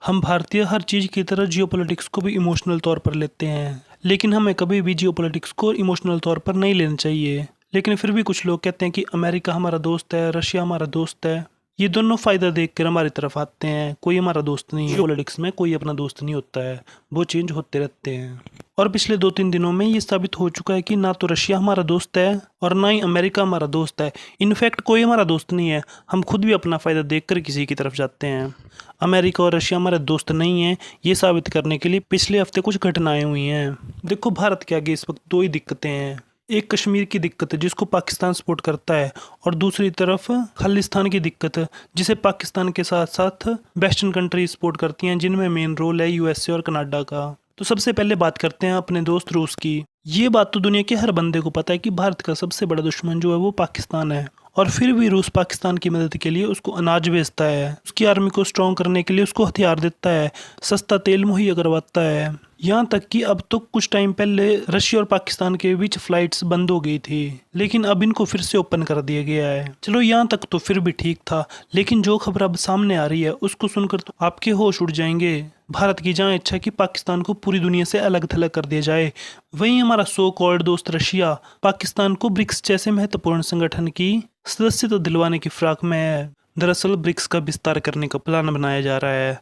हम भारतीय हर चीज़ की तरह जियोपॉलिटिक्स को भी इमोशनल तौर पर लेते हैं, लेकिन हमें कभी भी जियोपॉलिटिक्स को इमोशनल तौर पर नहीं लेना चाहिए। लेकिन फिर भी कुछ लोग कहते हैं कि अमेरिका हमारा दोस्त है, रशिया हमारा दोस्त है। ये दोनों फ़ायदा देखकर हमारी तरफ आते हैं। कोई हमारा दोस्त नहीं है। पॉलिटिक्स में कोई अपना दोस्त नहीं होता है, वो चेंज होते रहते हैं। और पिछले 2-3 दिनों में ये साबित हो चुका है कि ना तो रशिया हमारा दोस्त है और ना ही अमेरिका हमारा दोस्त है। इनफैक्ट कोई हमारा दोस्त नहीं है। हम खुद भी अपना फ़ायदा देखकर किसी की तरफ जाते हैं। अमेरिका और रशिया हमारे दोस्त नहीं हैं, ये साबित करने के लिए पिछले हफ्ते कुछ घटनाएं हुई हैं। देखो, भारत के आगे इस वक्त दो ही दिक्कतें हैं। एक कश्मीर की दिक्कत है जिसको पाकिस्तान सपोर्ट करता है, और दूसरी तरफ खालिस्तान की दिक्कत है जिसे पाकिस्तान के साथ साथ वेस्टर्न कंट्री सपोर्ट करती हैं, जिनमें मेन रोल है यूएसए और कनाडा का। तो सबसे पहले बात करते हैं अपने दोस्त रूस की। ये बात तो दुनिया के हर बंदे को पता है कि भारत का सबसे बड़ा दुश्मन जो है वो पाकिस्तान है, और फिर भी रूस पाकिस्तान की मदद के लिए उसको अनाज भेजता है, उसकी आर्मी को स्ट्रॉन्ग करने के लिए उसको हथियार देता है, सस्ता तेल मुहैया करवाता है। यहाँ तक कि अब तो कुछ टाइम पहले रशिया और पाकिस्तान के बीच फ्लाइट्स बंद हो गई थी, लेकिन अब इनको फिर से ओपन कर दिया गया है। चलो, यहाँ तक तो फिर भी ठीक था, लेकिन जो खबर अब सामने आ रही है उसको सुनकर तो आपके होश उड़ जाएंगे। भारत की जहाँ इच्छा कि पाकिस्तान को पूरी दुनिया से अलग थलग कर दिया जाए, वहीं हमारा सो कॉल्ड दोस्त रशिया पाकिस्तान को ब्रिक्स जैसे महत्वपूर्ण संगठन की सदस्यता दिलवाने की फिराक में है। दरअसल ब्रिक्स का विस्तार करने का प्लान बनाया जा रहा है,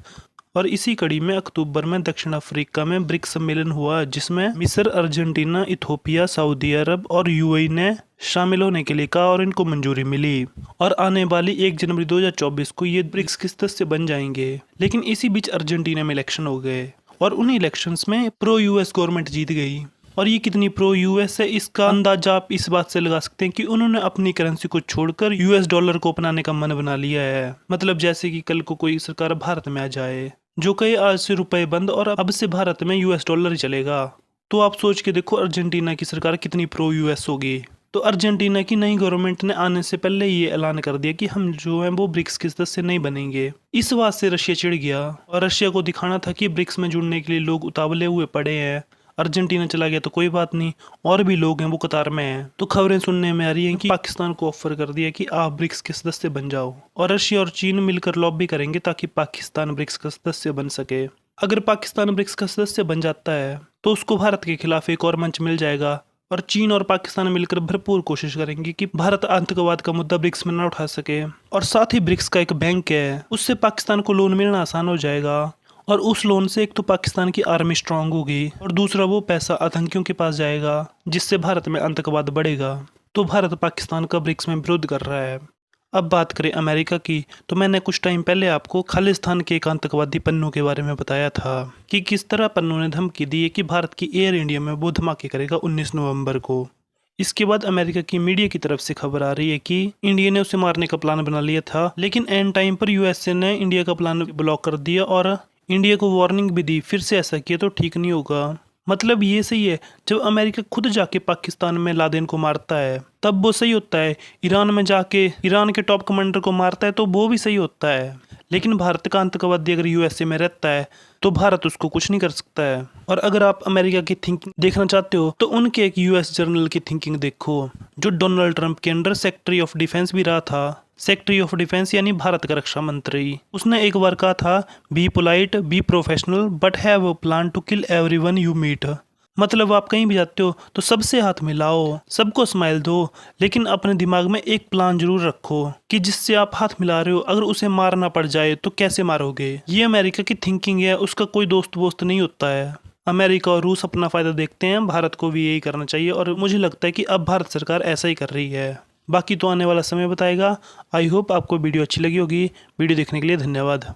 और इसी कड़ी में अक्टूबर में दक्षिण अफ्रीका में ब्रिक्स सम्मेलन हुआ, जिसमें मिस्र, अर्जेंटीना, इथोपिया, सऊदी अरब और यूएई ने शामिल होने के लिए कहा और इनको मंजूरी मिली। और आने वाली 1 जनवरी 2024 को ये ब्रिक्स के सदस्य बन जाएंगे। लेकिन इसी बीच अर्जेंटीना में इलेक्शन हो गए, और उन इलेक्शंस में प्रो यूएस गवर्नमेंट जीत गई। और ये कितनी प्रो यूएस है इसका अंदाजा आप इस बात से लगा सकते हैं कि उन्होंने अपनी करेंसी को छोड़कर यूएस डॉलर को अपनाने का मन बना लिया है। मतलब जैसे कि कल को कोई सरकार भारत में आ जाए जो कहे आज से रुपए बंद और अब से भारत में यूएस डॉलर ही चलेगा, तो आप सोच के देखो अर्जेंटीना की सरकार कितनी प्रो यूएस होगी। तो अर्जेंटीना की नई गवर्नमेंट ने आने से पहले ये ऐलान कर दिया कि हम जो है वो ब्रिक्स के सदस्य नहीं बनेंगे। इस बात से रशिया चिढ़ गया, और रशिया को दिखाना था कि ब्रिक्स में जुड़ने के लिए लोग उतावले हुए पड़े हैं। अर्जेंटीना चला गया तो कोई बात नहीं, और भी लोग हैं वो कतार में हैं। तो खबरें सुनने में आ रही हैं कि पाकिस्तान को ऑफर कर दिया कि आप ब्रिक्स के सदस्य बन जाओ, और रशिया और चीन मिलकर लॉबी करेंगे ताकि पाकिस्तान ब्रिक्स का सदस्य बन सके। अगर पाकिस्तान ब्रिक्स का सदस्य बन जाता है तो उसको भारत के खिलाफ एक और मंच मिल जाएगा, और चीन और पाकिस्तान मिलकर भरपूर कोशिश करेंगे कि भारत आतंकवाद का मुद्दा ब्रिक्स में न उठा सके। और साथ ही ब्रिक्स का एक बैंक है, उससे पाकिस्तान को लोन मिलना आसान हो जाएगा, और उस लोन से एक तो पाकिस्तान की आर्मी स्ट्रांग होगी, और दूसरा वो पैसा आतंकियों के पास जाएगा, जिससे भारत में आतंकवाद बढ़ेगा। तो भारत पाकिस्तान का ब्रिक्स में विरोध कर रहा है। अब बात करें अमेरिका की, तो मैंने कुछ टाइम पहले आपको खालिस्तान के एक आतंकवादी पन्नू के बारे में बताया था कि किस तरह पन्नू ने धमकी दी है कि भारत की एयर इंडिया में वो धमाके करेगा 19 नवंबर को। इसके बाद अमेरिका की मीडिया की तरफ से खबर आ रही है कि इंडिया ने उसे मारने का प्लान बना लिया था, लेकिन एंड टाइम पर यूएसए ने इंडिया का प्लान ब्लॉक कर दिया और इंडिया को वार्निंग भी दी, फिर से ऐसा किया तो ठीक नहीं होगा। मतलब ये सही है, जब अमेरिका खुद जाके पाकिस्तान में लादेन को मारता है तब वो सही होता है, ईरान में जाके ईरान के टॉप कमांडर को मारता है तो वो भी सही होता है। लेकिन भारत का आतंकवादी अगर यूएसए में रहता है तो भारत उसको कुछ नहीं कर सकता है। और अगर आप अमेरिका की थिंकिंग देखना चाहते हो तो उनके एक यूएस जर्नल की थिंकिंग देखो, जो डोनाल्ड ट्रंप के अंडर सेक्रेटरी ऑफ डिफेंस भी रहा था। सेक्रेटरी ऑफ डिफेंस यानी भारत का रक्षा मंत्री। उसने एक बार कहा था, be polite, be professional, but have a plan to kill everyone you meet. मतलब आप कहीं भी जाते हो तो सबसे हाथ मिलाओ, सबको स्माइल दो, लेकिन अपने दिमाग में एक प्लान जरूर रखो कि जिससे आप हाथ मिला रहे हो अगर उसे मारना पड़ जाए तो कैसे मारोगे। ये अमेरिका की थिंकिंग है, उसका कोई दोस्त वोस्त नहीं होता है। अमेरिका और रूस अपना फायदा देखते हैं, भारत को भी यही करना चाहिए, और मुझे लगता है कि अब भारत सरकार ऐसा ही कर रही है। बाकी तो आने वाला समय बताएगा। आई होप आपको वीडियो अच्छी लगी होगी। वीडियो देखने के लिए धन्यवाद।